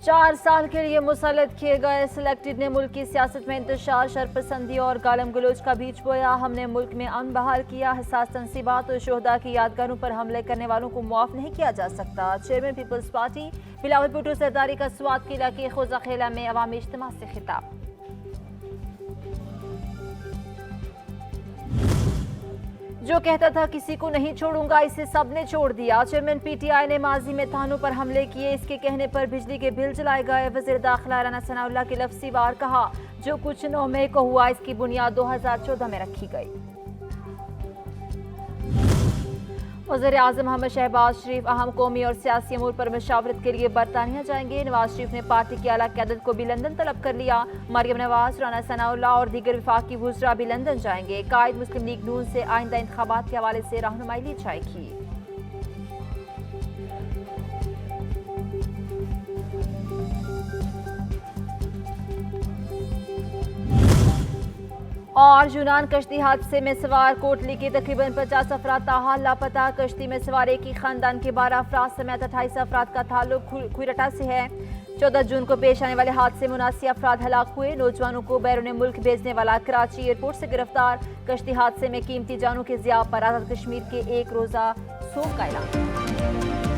4 साल के लिए मुसल्लत किए गए सिलेक्टेड ने मुल्क की सियासत में इंतशार, शरपसंदी और गालम गलोच का बीज बोया। हमने मुल्क में अमन बहाल किया। हसास तनसीबात और शोहदा की यादगारों पर हमले करने वालों को मुआफ नहीं किया जा सकता। Chairman People's party Bilawal Bhutto Zardari का स्वात किला के खुजाखेला में अवामी इज्तिमा से खिताब। जो कहता था किसी को नहीं छोड़ूंगा, इसे सबने छोड़ दिया। चेयरमैन पीटीआई ने माजी में थानों पर हमले किए, इसके कहने पर बिजली के बिल जलाए गए। वज़ीर दाखिला राना सनाउल्लाह के लफ्ज़ी वार कहा, जो कुछ 9 मई को हुआ इसकी बुनियाद 2014 में रखी गई। वज़ीर आज़म मोहम्मद शहबाज शरीफ अहम कौमी और सियासी अमूर पर मशावरत के लिए बरतानिया जाएंगे। नवाज शरीफ ने पार्टी की आला क़यादत को भी लंदन तलब कर लिया। मरियम नवाज, राना सनाउल्लाह और दीगर वफाकी वुज़रा भी लंदन जाएंगे। कायद मुस्लिम लीग नून से आइंदा इंतखाबात के हवाले से रहनुमाई ली जाएगी। और यूनान कश्ती हादसे में सवार कोटली के तकरीबन 50 अफराद ताहाल लापता। कश्ती में सवार एक ही खानदान के 12 अफराद समेत 28 अफराद का ताल्लुक खुरटा से है। 14 जून को पेश आने वाले हादसे में 79 अफराद हलाक हुए। नौजवानों को बैरून मुल्क भेजने वाला कराची एयरपोर्ट से गिरफ्तार। कश्ती हादसे में कीमती जानों के ज़िया पर आज़ाद कश्मीर के 1 रोज़ा सोग का ऐलान।